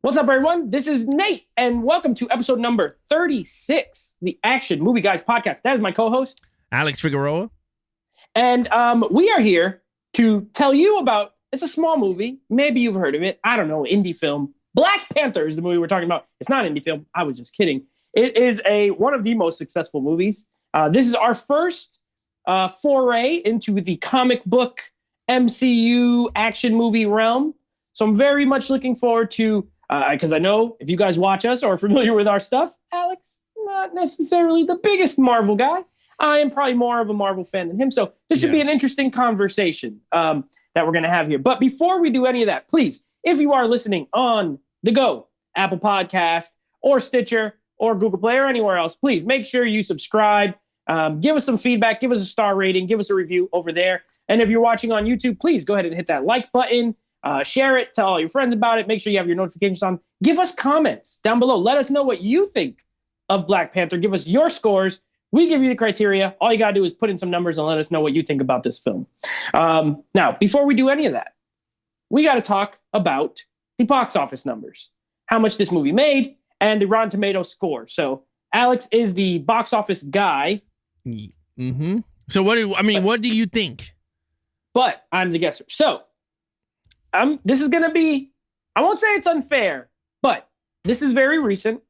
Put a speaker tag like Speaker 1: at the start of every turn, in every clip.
Speaker 1: What's up, everyone? This is Nate, and welcome to episode number 36, the Action Movie Guys podcast. That is my co-host,
Speaker 2: Alex Figueroa.
Speaker 1: And we are here to tell you about, it's a small movie. Maybe you've heard of it. I don't know, indie film. Black Panther is the movie we're talking about. It's not indie film. I was just kidding. It is one of the most successful movies. This is our first foray into the comic book MCU action movie realm. So I'm very much looking forward to because I know if you guys watch us or are familiar with our stuff, Alex, not necessarily the biggest Marvel guy. I am probably more of a Marvel fan than him. So this should be an interesting conversation that we're going to have here. But before we do any of that, please, if you are listening on the go, Apple Podcast or Stitcher or Google Play or anywhere else, please make sure you subscribe. Give us some feedback. Give us a star rating. Give us a review over there. And if you're watching on YouTube, please go ahead and hit that like button. Share it, tell all your friends about it. Make sure you have your notifications on. Give us comments down below. Let us know what you think of Black Panther. Give us your scores. We give you the criteria. All you got to do is put in some numbers and let us know what you think about this film. Now, before we do any of that, we got to talk about the box office numbers, how much this movie made, and the Rotten Tomatoes score. So Alex is the box office guy.
Speaker 2: Mm-hmm. So what do you think?
Speaker 1: But I'm the guesser. So this is going to be, I won't say it's unfair, but this is very recent.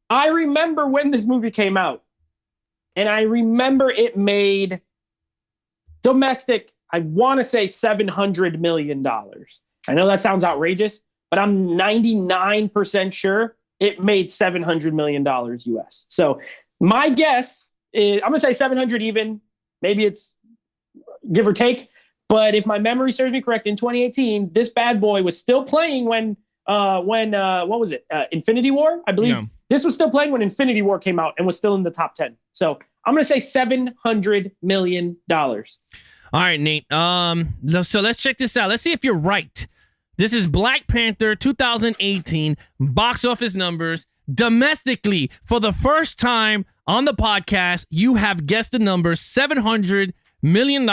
Speaker 1: I remember when this movie came out, and I remember it made domestic, I want to say $700 million. I know that sounds outrageous, but I'm 99% sure it made $700 million US. So my guess is, I'm going to say 700 even, maybe it's give or take. But if my memory serves me correct, in 2018, this bad boy was still playing when what was it? Infinity War, I believe. Yeah. This was still playing when Infinity War came out and was still in the top 10. So I'm going to say $700 million.
Speaker 2: All right, Nate. So let's check this out. Let's see if you're right. This is Black Panther 2018 box office numbers. Domestically, for the first time on the podcast, you have guessed the number $700 million.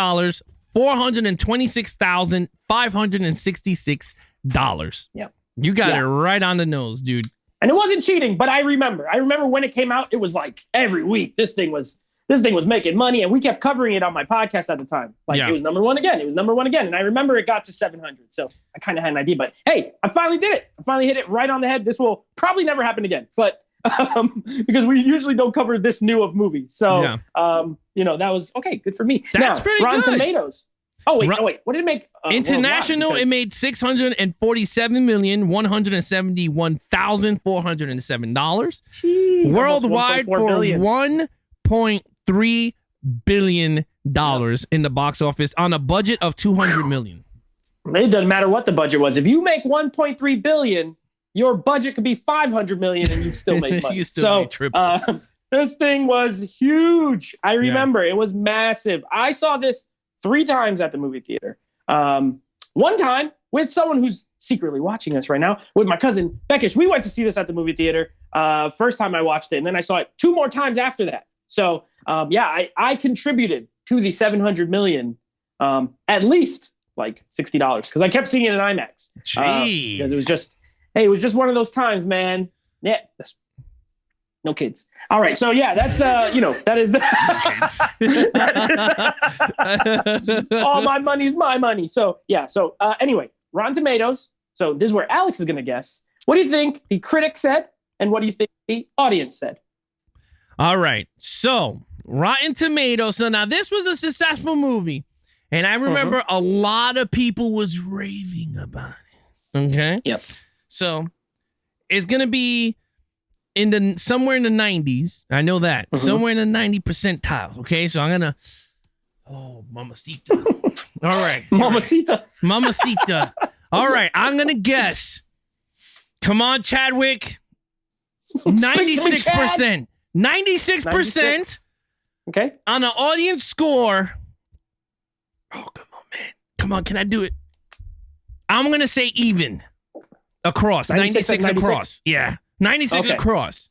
Speaker 2: $426,566.
Speaker 1: Yep.
Speaker 2: You got it right on the nose, dude.
Speaker 1: And it wasn't cheating, but I remember when it came out, it was like every week this thing was making money, and we kept covering it on my podcast at the time. It was number one again. And I remember it got to 700. So I kind of had an idea, but hey, I finally did it. I finally hit it right on the head. This will probably never happen again, but because we usually don't cover this new of movies. So, that was okay. Good for me.
Speaker 2: That's pretty
Speaker 1: Rotten
Speaker 2: good.
Speaker 1: Tomatoes. Oh, wait. What did it make?
Speaker 2: International, it made $647,171,407. Worldwide for $1.3 billion in the box office on a budget of $200 million.
Speaker 1: It doesn't matter what the budget was. If you make $1.3 billion, your budget could be $500 million and you still make money.
Speaker 2: You still made triple.
Speaker 1: This thing was huge. I remember it was massive. I saw this 3 times at the movie theater. One time with someone who's secretly watching us right now, with my cousin Beckish. We went to see this at the movie theater. First time I watched it, and then I saw it 2 more times after that. So I contributed to the $700 million, at least like $60, because I kept seeing it in IMAX. Because it was just one of those times, man. Yeah, no kids. All right, so that's that is all my money's my money. So anyway, Rotten Tomatoes. So this is where Alex is gonna guess. What do you think the critics said, and what do you think the audience said?
Speaker 2: All right, so Rotten Tomatoes. So now this was a successful movie, and I remember a lot of people was raving about it. Okay.
Speaker 1: Yep.
Speaker 2: So it's gonna be somewhere in the 90s. I know that. Somewhere in the 90 percentile. Okay, so I'm gonna Mamacita. All right. Mamacita. All right, I'm gonna guess. Come on, Chadwick. 96%. 96%.
Speaker 1: Okay.
Speaker 2: On an audience score. Oh, come on, man. Come on, can I do it? I'm gonna say even. Across. 96 across. Yeah. 96 across.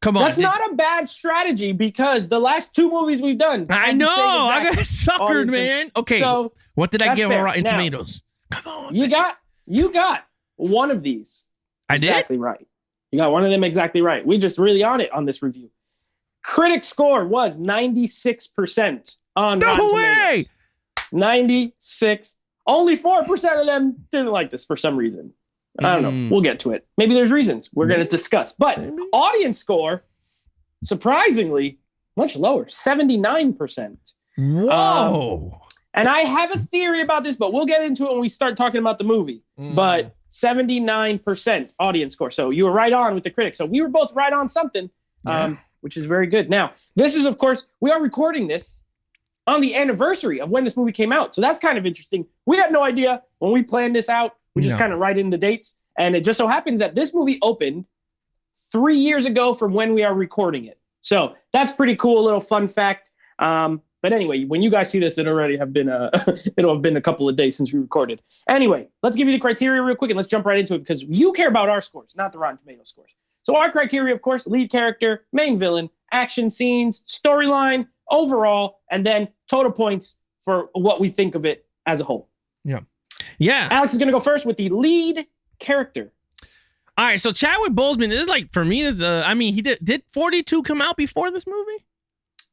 Speaker 2: Come on.
Speaker 1: That's not a bad strategy because the last 2 movies we've done.
Speaker 2: I know. I got suckered, man. Okay. So what did I get on Rotten Tomatoes?
Speaker 1: Come on. You got one of these.
Speaker 2: I did?
Speaker 1: Exactly right. You got one of them exactly right. We just really on it on this review. Critic score was 96% on
Speaker 2: No
Speaker 1: Rotten
Speaker 2: way!
Speaker 1: Tomatoes. 96. Only 4% of them didn't like this for some reason. I don't know. We'll get to it. Maybe there's reasons we're going to discuss. But audience score, surprisingly, much lower, 79%.
Speaker 2: Whoa.
Speaker 1: And I have a theory about this, but we'll get into it when we start talking about the movie. But 79% audience score. So you were right on with the critics. So we were both right on something, which is very good. Now, this is, of course, we are recording this on the anniversary of when this movie came out. So that's kind of interesting. We had no idea when we planned this out. We just kind of write in the dates. And it just so happens that this movie opened 3 years ago from when we are recording it. So that's pretty cool, little fun fact. But anyway, when you guys see this, it'll have been a couple of days since we recorded. Anyway, let's give you the criteria real quick and let's jump right into it because you care about our scores, not the Rotten Tomatoes scores. So our criteria, of course, lead character, main villain, action scenes, storyline, overall, and then total points for what we think of it as a whole.
Speaker 2: Yeah.
Speaker 1: Alex is going to go first with the lead character.
Speaker 2: All right, so Chadwick Boseman, this is like, for me, he did 42 come out before this movie?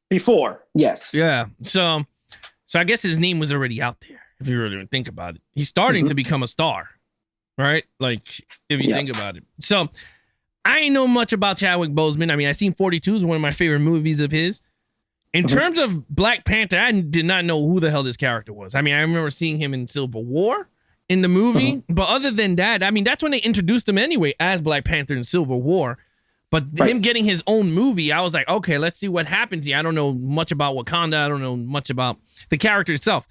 Speaker 1: Before, yes.
Speaker 2: Yeah. So I guess his name was already out there, if you really think about it. He's starting to become a star, right? Like, if you think about it. So I ain't know much about Chadwick Boseman. I mean, I seen 42 is one of my favorite movies of his. In terms of Black Panther, I did not know who the hell this character was. I mean, I remember seeing him in Civil War in the movie. But other than that, I mean, that's when they introduced him anyway as Black Panther in Civil War. But him getting his own movie, I was like, okay, let's see what happens here. I don't know much about Wakanda. I don't know much about the character itself.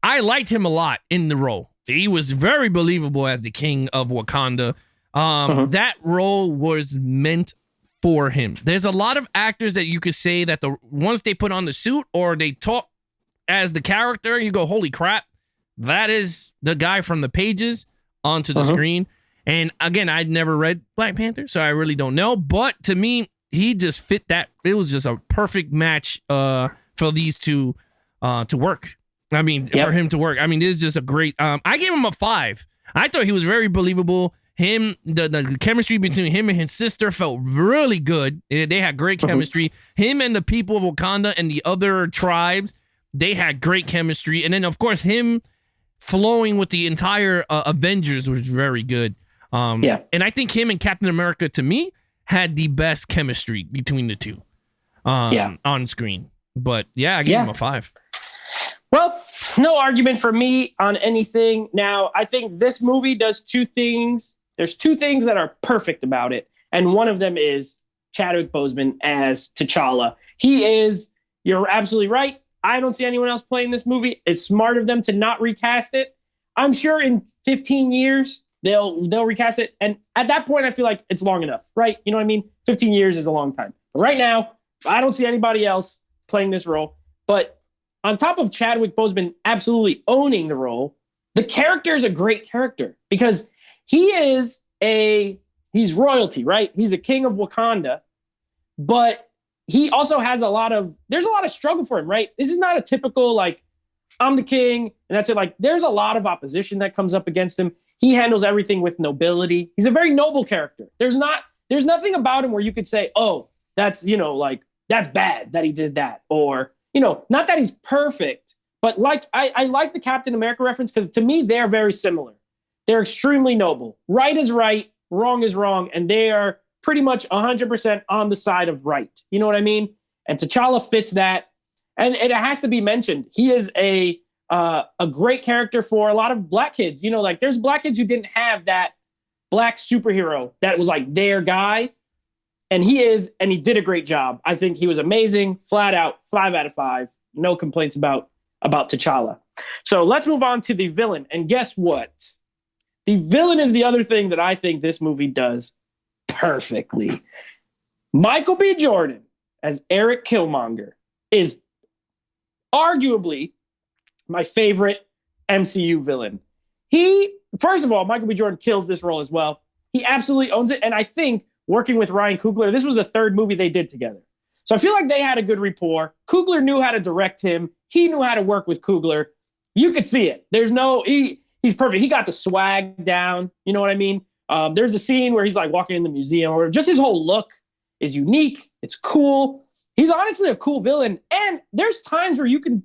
Speaker 2: I liked him a lot in the role. He was very believable as the king of Wakanda. That role was meant for him. There's a lot of actors that you could say that once they put on the suit or they talk as the character, you go, holy crap, that is the guy from the pages onto the screen. And again, I'd never read Black Panther, so I really don't know. But to me, he just fit that. It was just a perfect match for these two to work. I mean, for him to work. I mean, this is just a great. I gave him a 5. I thought he was very believable. The chemistry between him and his sister felt really good. They had great chemistry. Him and the people of Wakanda and the other tribes, they had great chemistry. And then, of course, him flowing with the entire Avengers was very good. And I think him and Captain America, to me, had the best chemistry between the two on screen. But yeah, I gave him a 5.
Speaker 1: Well, no argument for me on anything. Now, I think this movie does 2 things. There's 2 things that are perfect about it. And one of them is Chadwick Boseman as T'Challa. You're absolutely right. I don't see anyone else playing this movie. It's smart of them to not recast it. I'm sure in 15 years, they'll recast it. And at that point, I feel like it's long enough, right? You know what I mean? 15 years is a long time. But right now, I don't see anybody else playing this role. But on top of Chadwick Boseman absolutely owning the role, the character is a great character because he's royalty, right? He's a king of Wakanda, but he also has there's a lot of struggle for him, right? This is not a typical, like, I'm the king, and that's it. Like, there's a lot of opposition that comes up against him. He handles everything with nobility. He's a very noble character. There's nothing about him where you could say, oh, that's, that's bad that he did that. Or, not that he's perfect, but like, I like the Captain America reference because to me, they're very similar. They're extremely noble. Right is right, wrong is wrong, and they are pretty much 100% on the side of right. You know what I mean? And T'Challa fits that. And it has to be mentioned, he is a great character for a lot of black kids. There's black kids who didn't have that black superhero that was like their guy. And he did a great job. I think he was amazing, flat out, 5 out of 5. No complaints about T'Challa. So let's move on to the villain. And guess what? The villain is the other thing that I think this movie does perfectly. Michael B. Jordan as Eric Killmonger is arguably my favorite MCU villain. First of all, Michael B. Jordan kills this role as well. He absolutely owns it. And I think working with Ryan Coogler, this was the 3rd movie they did together. So I feel like they had a good rapport. Coogler knew how to direct him. He knew how to work with Coogler. You could see it. he's perfect. He got the swag down. You know what I mean? There's a scene where he's like walking in the museum, or just his whole look is unique. It's cool. He's honestly a cool villain. And there's times where you can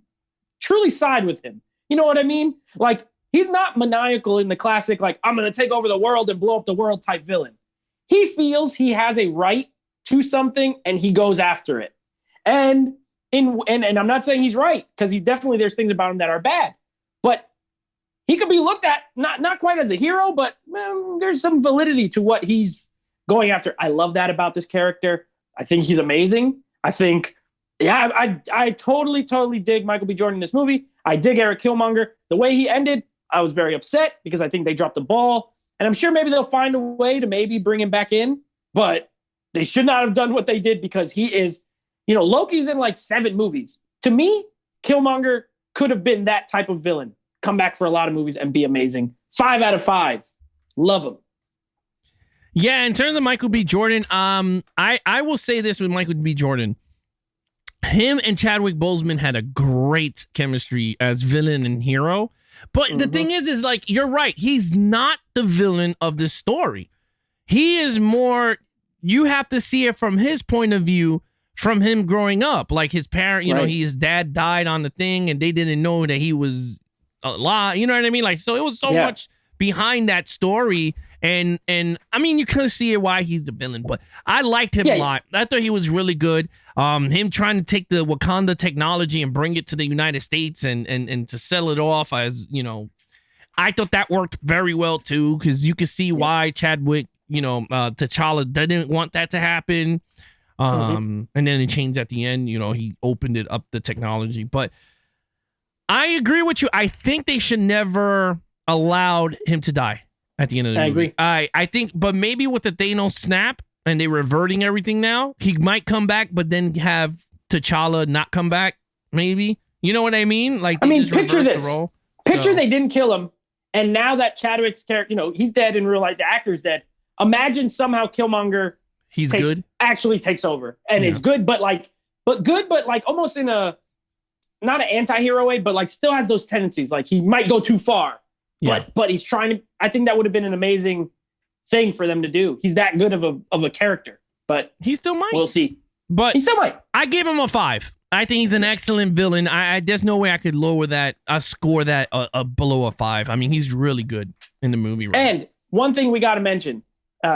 Speaker 1: truly side with him. You know what I mean? Like, he's not maniacal in the classic, like, I'm going to take over the world and blow up the world type villain. He feels he has a right to something and he goes after it. And I'm not saying he's right, because there's things about him that are bad. But he could be looked at not quite as a hero, but there's some validity to what he's going after. I love that about this character. I think he's amazing. I think, I totally dig Michael B. Jordan in this movie. I dig Eric Killmonger. The way he ended, I was very upset because I think they dropped the ball. And I'm sure maybe they'll find a way to maybe bring him back in, but they should not have done what they did, because he is, Loki's in like 7 movies. To me, Killmonger could have been that type of villain. Come back for a lot of movies and be amazing. 5 out of 5. Love him.
Speaker 2: Yeah, in terms of Michael B. Jordan, I will say this with Michael B. Jordan. Him and Chadwick Boseman had a great chemistry as villain and hero. But the thing is like, you're right. He's not the villain of the story. He is more, you have to see it from his point of view, from him growing up. Like his parent, his dad died on the thing and they didn't know that he was alive. You know what I mean? Like, so it was so much behind that story. And I mean, you couldn't see it why he's the villain, but I liked him a lot. I thought he was really good. Him trying to take the Wakanda technology and bring it to the United States and to sell it off as, I thought that worked very well too, because you could see why Chadwick, T'Challa didn't want that to happen. And then it changed at the end, he opened it up, the technology. But I agree with you. I think they should never allowed him to die at the end of the movie. I agree. I think, but maybe with the Thanos snap and they reverting everything now, he might come back, but then have T'Challa not come back. Maybe, you know what I mean? Like,
Speaker 1: picture this. Picture they didn't kill him, and now that Chadwick's character, he's dead in real life. The actor's dead. Imagine somehow Killmonger actually takes over and is good, but almost in a not an anti-hero way, but like still has those tendencies. Like he might go too far. But he's trying to. I think that would have been an amazing thing for them to do. He's that good of a character, but
Speaker 2: he still might.
Speaker 1: We'll see.
Speaker 2: But
Speaker 1: he still might.
Speaker 2: I gave him a 5. I think he's an excellent villain. There's no way I could lower that. Score that below a 5. I mean, he's really good in the movie. Right?
Speaker 1: And one thing we got to mention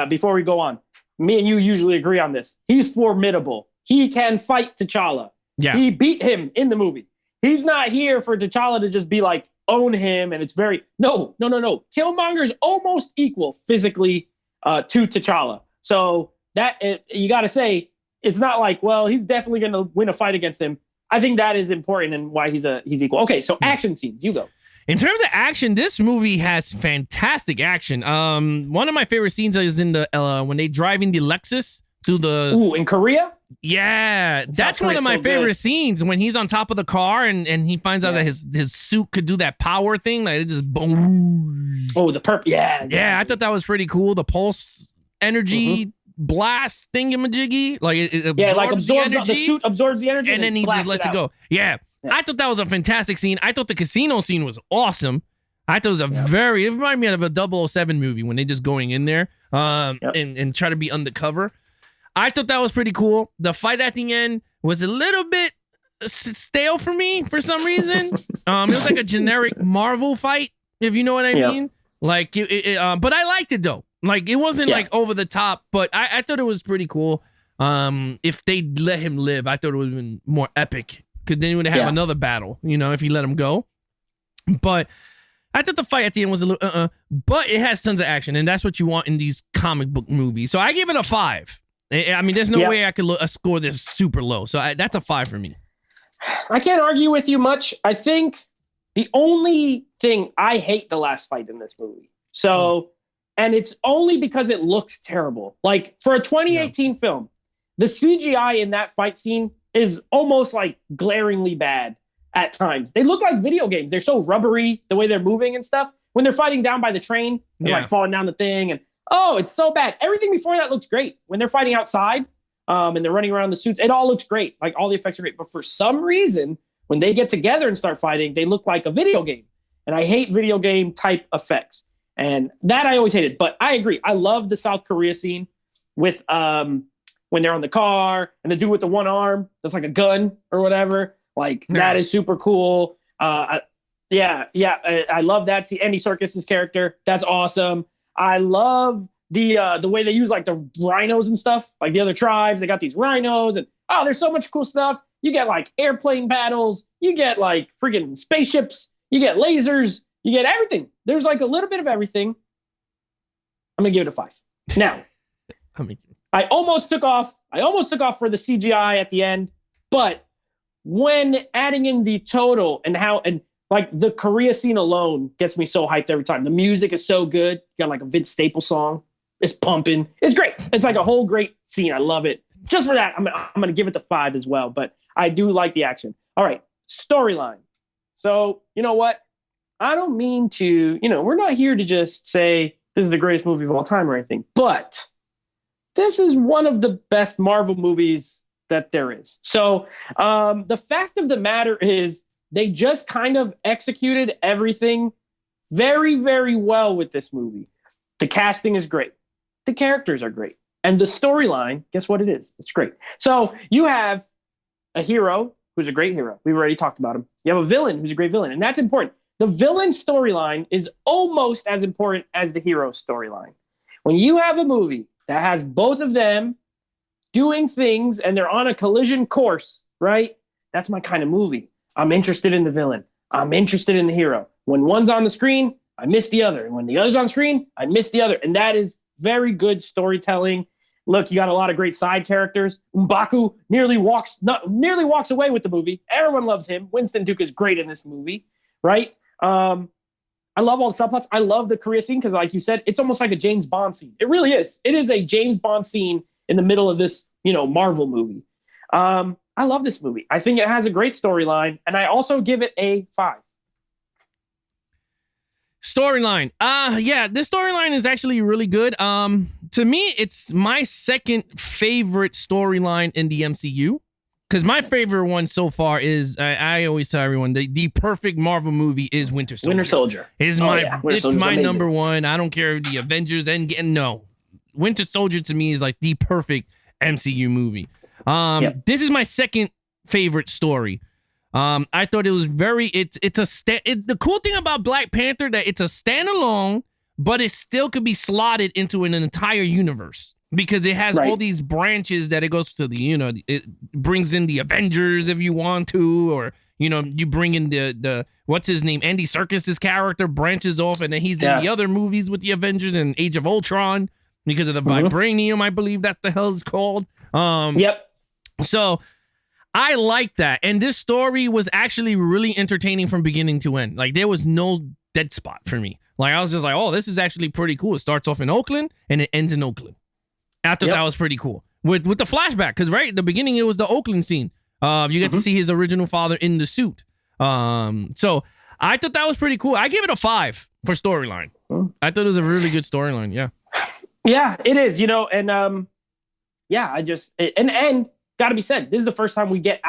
Speaker 1: before we go on, me and you usually agree on this. He's formidable. He can fight T'Challa.
Speaker 2: Yeah,
Speaker 1: he beat him in the movie. He's not here for T'Challa to just be like, own him, and it's very no. Killmonger's almost equal physically to T'Challa, so that you got to say it's not like, well, he's definitely going to win a fight against him. I think that is important and why he's equal. Okay, so action scenes, you go.
Speaker 2: In terms of action, this movie has fantastic action. One of my favorite scenes is in the when they driving the Lexus through the
Speaker 1: in Korea.
Speaker 2: Yeah, that's one of my favorite scenes, when he's on top of the car and he finds out that his suit could do that power thing, like it just boom.
Speaker 1: Oh, the perp. Yeah,
Speaker 2: I thought that was pretty cool. The pulse energy blast thingamajiggy, like it absorbs the energy.
Speaker 1: The suit absorbs the energy,
Speaker 2: and then he just lets it go. Yeah, I thought that was a fantastic scene. I thought the casino scene was awesome. I thought it was it reminded me of a 007 movie when they just going in there and try to be undercover. I thought that was pretty cool. The fight at the end was a little bit stale for me for some reason. It was like a generic Marvel fight, if you know what I mean. Like, but I liked it though. Like, it wasn't like over the top, but I thought it was pretty cool. If they let him live, I thought it would have been more epic, because then you would have another battle, if you let him go. But I thought the fight at the end was a little, but it has tons of action, and that's what you want in these comic book movies. So I give it a 5. I mean, there's no way I could score this super low. So that's a 5 for me.
Speaker 1: I can't argue with you much. I think the only thing, I hate the last fight in this movie. So, and it's only because it looks terrible. Like, for a 2018 film, the CGI in that fight scene is almost like glaringly bad at times. They look like video games. They're so rubbery, the way they're moving and stuff. When they're fighting down by the train, they're like falling down the thing, and it's so bad. Everything before that looks great. When they're fighting outside, and they're running around the suits, it all looks great. Like, all the effects are great. But for some reason, when they get together and start fighting, they look like a video game. and I hate video game type effects. And that I always hated. But I agree. I love the South Korea scene with when they're on the car and the dude with the one arm that's like a gun or whatever. Like that is super cool. I love that. See Andy Serkis's character. That's awesome. I love the way they use like the rhinos and stuff. Like the other tribes, they got these rhinos, and there's so much cool stuff. You get like airplane battles. You get like freaking spaceships. You get lasers. You get everything. There's like a little bit of everything. I'm gonna give it a 5. Now, I almost took off for the CGI at the end, but when adding in the total and like the Korea scene alone gets me so hyped every time. The music is so good. You got like a Vince Staples song. It's pumping. It's great. It's like a whole great scene. I love it. Just for that, I'm gonna give it the 5 as well. But I do like the action. All right, storyline. So you know what? I don't mean to, we're not here to just say this is the greatest movie of all time or anything, but this is one of the best Marvel movies that there is. So the fact of the matter is they just kind of executed everything very, very well with this movie. The casting is great. The characters are great. And the storyline, guess what it is? It's great. So you have a hero who's a great hero. We've already talked about him. You have a villain who's a great villain, and that's important. The villain storyline is almost as important as the hero storyline. When you have a movie that has both of them doing things and they're on a collision course, right? That's my kind of movie. I'm interested in the villain. I'm interested in the hero. When one's on the screen, I miss the other. And when the other's on screen, I miss the other. And that is very good storytelling. Look, you got a lot of great side characters. M'Baku nearly walks away with the movie. Everyone loves him. Winston Duke is great in this movie, right? I love all the subplots. I love the Korea scene because, like you said, it's almost like a James Bond scene. It really is. It is a James Bond scene in the middle of this, Marvel movie. I love this movie. I think it has a great storyline, and I also give it a 5.
Speaker 2: Storyline. This storyline is actually really good. To me, it's my second favorite storyline in the MCU. Because my favorite one so far is, I always tell everyone, the perfect Marvel movie is Winter Soldier.
Speaker 1: Winter Soldier.
Speaker 2: It's my number one. I don't care if the Avengers no. Winter Soldier to me is like the perfect MCU movie. This is my second favorite story. I thought it was the cool thing about Black Panther that it's a standalone, but it still could be slotted into an entire universe. Because it has all these branches that it goes to it brings in the Avengers if you want to, or, you bring in the what's his name? Andy Serkis's character branches off and then he's in the other movies with the Avengers and Age of Ultron because of the vibranium, I believe that's the hell it's called. So I like that. And this story was actually really entertaining from beginning to end. Like there was no dead spot for me. Like I was just like, oh, this is actually pretty cool. It starts off in Oakland and it ends in Oakland. I thought that was pretty cool with the flashback because at the beginning it was the Oakland scene. You get to see his original father in the suit. So I thought that was pretty cool. I give it a 5 for storyline. I thought it was a really good storyline.
Speaker 1: Yeah, it is. And got to be said, this is the first time we get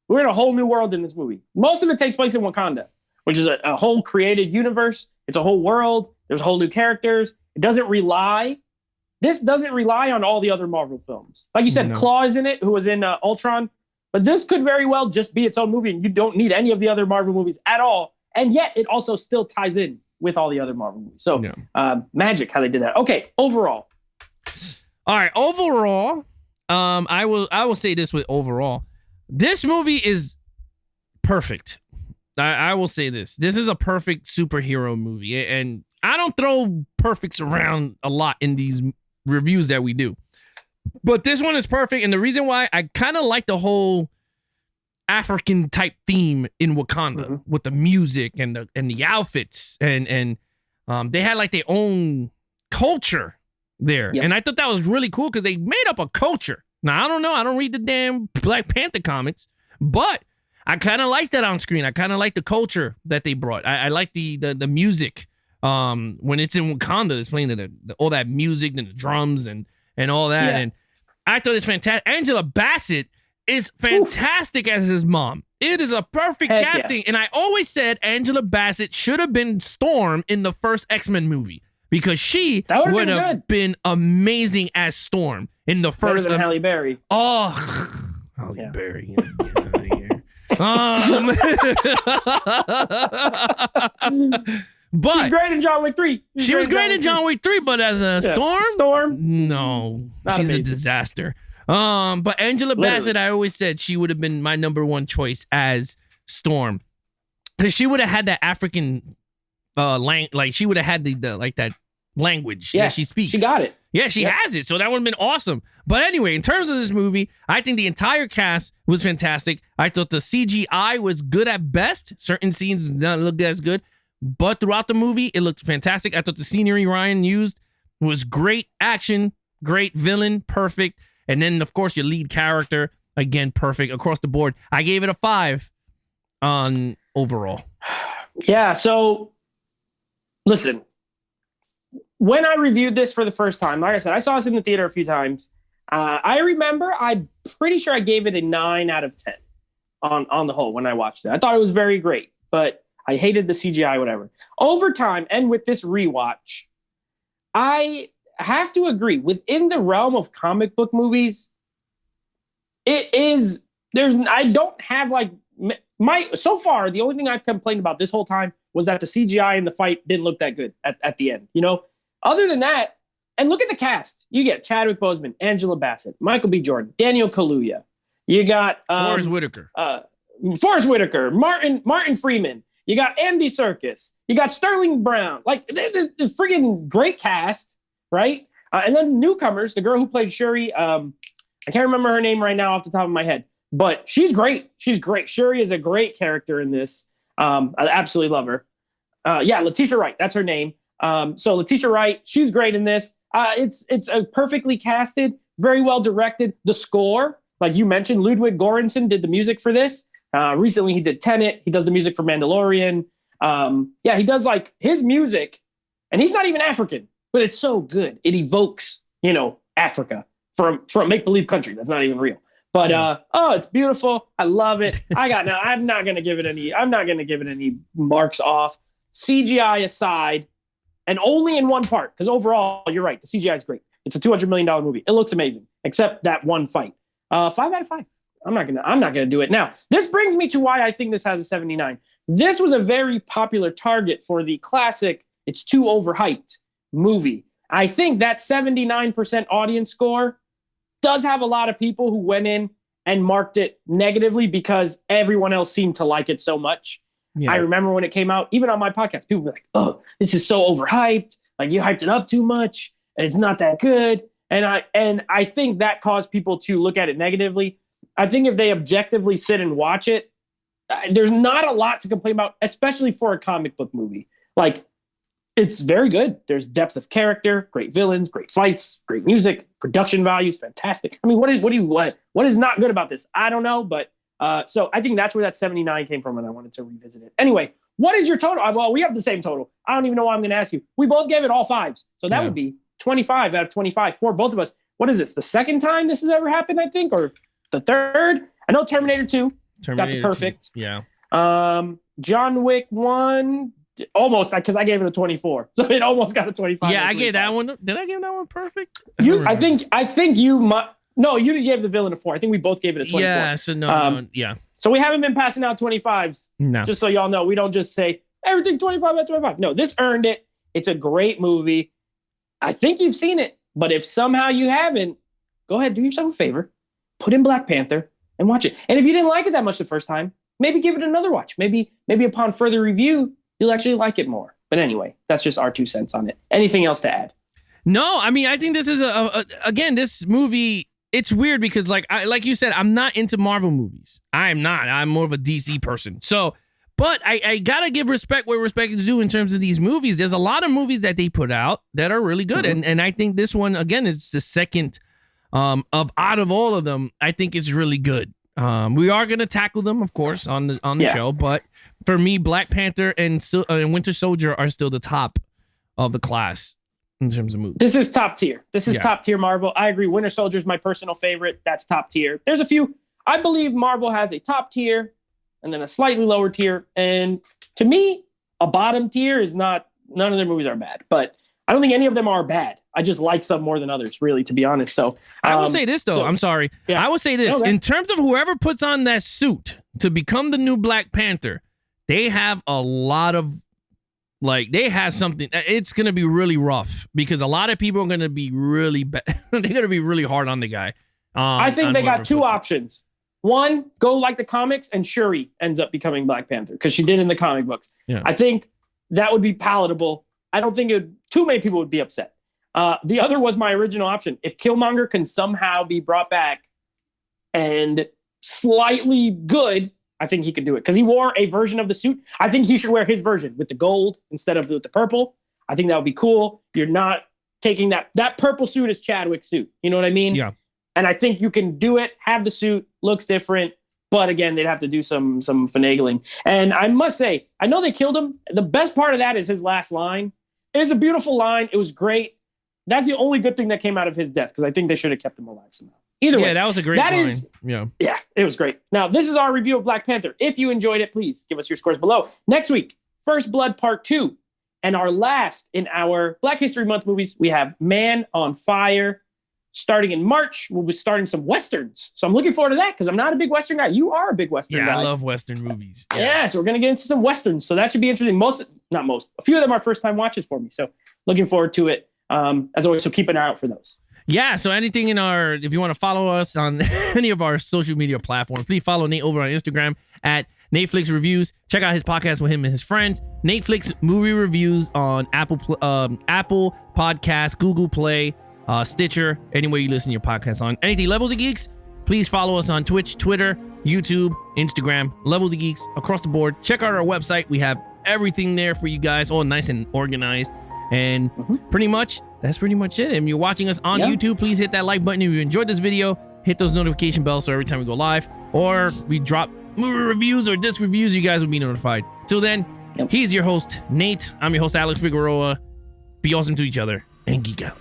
Speaker 1: we're in a whole new world in this movie. Most of it takes place in Wakanda, which is a whole created universe. It's a whole world. There's whole new characters. This doesn't rely on all the other Marvel films. Like you said, Claw is in it, who was in Ultron. But this could very well just be its own movie, and you don't need any of the other Marvel movies at all. And yet, it also still ties in with all the other Marvel movies. So, magic how they did that. Okay, overall.
Speaker 2: All right, overall, I will say this with overall. This movie is perfect. I will say this. This is a perfect superhero movie. And I don't throw perfects around a lot in these reviews that we do. But this one is perfect. And the reason why I kind of like the whole African type theme in Wakanda with the music and the outfits and they had like their own culture there. And I thought that was really cool because they made up a culture. Now, I don't know. I don't read the damn Black Panther comics, but I kind of like that on screen. I kind of like the culture that they brought. I like the music. When it's in Wakanda, it's playing all that music and the drums and all that. And I thought it's fantastic. Angela Bassett is fantastic as his mom. It is a perfect
Speaker 1: Heck
Speaker 2: casting. And I always said Angela Bassett should have been Storm in the first X-Men movie because she would have been amazing as Storm in the first.
Speaker 1: Better than Halle Berry.
Speaker 2: Oh, Halle Berry. Get out of here. But
Speaker 1: she's great in John Wick 3.
Speaker 2: She was great in John Wick 3, but as a Storm, no, she's a disaster. But Angela Bassett, I always said she would have been my number one choice as Storm, because she would have had that African, like she would have had the like that language that she speaks.
Speaker 1: She got it.
Speaker 2: Yeah, she has it. So that would have been awesome. But anyway, in terms of this movie, I think the entire cast was fantastic. I thought the CGI was good at best. Certain scenes did not look as good, but throughout the movie, it looked fantastic. I thought the scenery Ryan used was great. Action, great. Villain, perfect. And then, of course, your lead character, again, perfect across the board. I gave it a 5 on overall.
Speaker 1: Yeah, so listen. When I reviewed this for the first time, like I said, I saw this in the theater a few times. I remember, I'm pretty sure I gave it a 9 out of 10 on the whole when I watched it. I thought it was very great, but I hated the CGI, whatever. Over time, and with this rewatch, I have to agree, within the realm of comic book movies, I don't have like, so far, the only thing I've complained about this whole time was that the CGI in the fight didn't look that good at the end, you know? Other than that, and look at the cast. You get Chadwick Boseman, Angela Bassett, Michael B. Jordan, Daniel Kaluuya. You got
Speaker 2: Forrest Whitaker.
Speaker 1: Martin Freeman. You got Andy Serkis. You got Sterling Brown. Like, the friggin' great cast, right? And then newcomers, the girl who played Shuri. I can't remember her name right now off the top of my head, but she's great. She's great. Shuri is a great character in this. I absolutely love her. Letitia Wright. That's her name. So Letitia Wright, she's great in this. It's a perfectly casted, very well directed. The score, like you mentioned, Ludwig Göransson did the music for this. Recently he did Tenet. He does the music for Mandalorian. He does like his music, and he's not even African, but it's so good. It evokes, Africa from a make-believe country that's not even real. But it's beautiful. I love it. I'm not gonna give it any marks off. CGI aside. And only in one part, because overall, you're right. The CGI is great. It's a $200 million movie. It looks amazing, except that one fight. 5 out of 5. I'm not gonna do it. Now, this brings me to why I think this has a 79. This was a very popular target for the classic "it's too overhyped" movie. I think that 79% audience score does have a lot of people who went in and marked it negatively because everyone else seemed to like it so much. Yeah. I remember when it came out, even on my podcast, people were like, "Oh, this is so overhyped. Like, you hyped it up too much, and it's not that good." And I think that caused people to look at it negatively. I think if they objectively sit and watch it, there's not a lot to complain about, especially for a comic book movie. Like, it's very good. There's depth of character, great villains, great fights, great music, production values, fantastic. I mean, what is not good about this? I don't know, but so I think that's where that 79 came from, and I wanted to revisit it. Anyway, what is your total? Well, we have the same total. I don't even know why I'm going to ask you. We both gave it all 5s. So that would be 25 out of 25 for both of us. What is this? The second time this has ever happened, I think, or the third? I know Terminator 2 got the perfect.
Speaker 2: 2. Yeah.
Speaker 1: John Wick 1 almost, because I gave it a 24. So it almost got a 25.
Speaker 2: Yeah, I gave that one. Did I give that one perfect?
Speaker 1: I think you might. No, you gave the villain a 4. I think we both gave it a 24.
Speaker 2: Yeah, so no, yeah.
Speaker 1: So we haven't been passing out 25s.
Speaker 2: No.
Speaker 1: Just so y'all know, we don't just say everything 25 out of 25. No, this earned it. It's a great movie. I think you've seen it, but if somehow you haven't, go ahead, do yourself a favor, put in Black Panther and watch it. And if you didn't like it that much the first time, maybe give it another watch. Maybe upon further review, you'll actually like it more. But anyway, that's just our 2 cents on it. Anything else to add?
Speaker 2: No, I mean, I think this is again, this movie. It's weird because like you said, I'm not into Marvel movies. I'm not. I'm more of a DC person. So, but I gotta give respect where respect is due in terms of these movies. There's a lot of movies that they put out that are really good, and I think this one again is the second out of all of them. I think is really good. We are gonna tackle them, of course, on the show, but for me, Black Panther and Winter Soldier are still the top of the class. In terms of movies.
Speaker 1: This is top tier. This is top tier Marvel. I agree. Winter Soldier is my personal favorite. That's top tier. There's a few. I believe Marvel has a top tier, and then a slightly lower tier. And to me, a bottom tier is not, none of their movies are bad, but I don't think any of them are bad. I just like some more than others, really, to be honest. So
Speaker 2: I will say this, though. I'm sorry. Yeah. I will say this. Okay. In terms of whoever puts on that suit to become the new Black Panther, they have a lot of, like, they have something. It's going to be really rough because a lot of people are going to be really bad. They're going to be really hard on the guy.
Speaker 1: I think they got two options. One, go like the comics, and Shuri ends up becoming Black Panther because she did in the comic books. Yeah. I think that would be palatable. I don't think too many people would be upset. The other was my original option. If Killmonger can somehow be brought back and slightly good, I think he could do it because he wore a version of the suit. I think he should wear his version with the gold instead of with the purple. I think that would be cool. You're not taking that purple suit is Chadwick's suit. You know what I mean?
Speaker 2: Yeah.
Speaker 1: And I think you can do it, have the suit, looks different. But again, they'd have to do some finagling. And I must say, I know they killed him. The best part of that is his last line. It was a beautiful line. It was great. That's the only good thing that came out of his death because I think they should have kept him alive somehow. Either way.
Speaker 2: Yeah, that was a great line.
Speaker 1: Yeah, it was great. Now, this is our review of Black Panther. If you enjoyed it, please give us your scores below. Next week, First Blood Part 2. And our last in our Black History Month movies, we have Man on Fire. Starting in March, we'll be starting some Westerns. So I'm looking forward to that because I'm not a big Western guy. You are a big Western guy.
Speaker 2: Yeah, I love Western movies.
Speaker 1: Yeah, so we're going to get into some Westerns. So that should be interesting. A few of them are first-time watches for me. So looking forward to it. As always, so keep an eye out for those.
Speaker 2: Yeah, so anything if you want to follow us on any of our social media platforms, please follow Nate over on Instagram at Nateflix Reviews. Check out his podcast with him and his friends. Nateflix Movie Reviews on Apple Podcasts, Google Play, Stitcher, anywhere you listen to your podcast on. Anything Levels of Geeks, please follow us on Twitch, Twitter, YouTube, Instagram, Levels of Geeks, across the board. Check out our website. We have everything there for you guys, all nice and organized. And that's pretty much it. And you're watching us on YouTube, please hit that like button if you enjoyed this video. Hit those notification bells so every time we go live or we drop movie reviews or disc reviews, you guys will be notified. Till then, he's your host, Nate. I'm your host, Alex Figueroa. Be awesome to each other and geek out.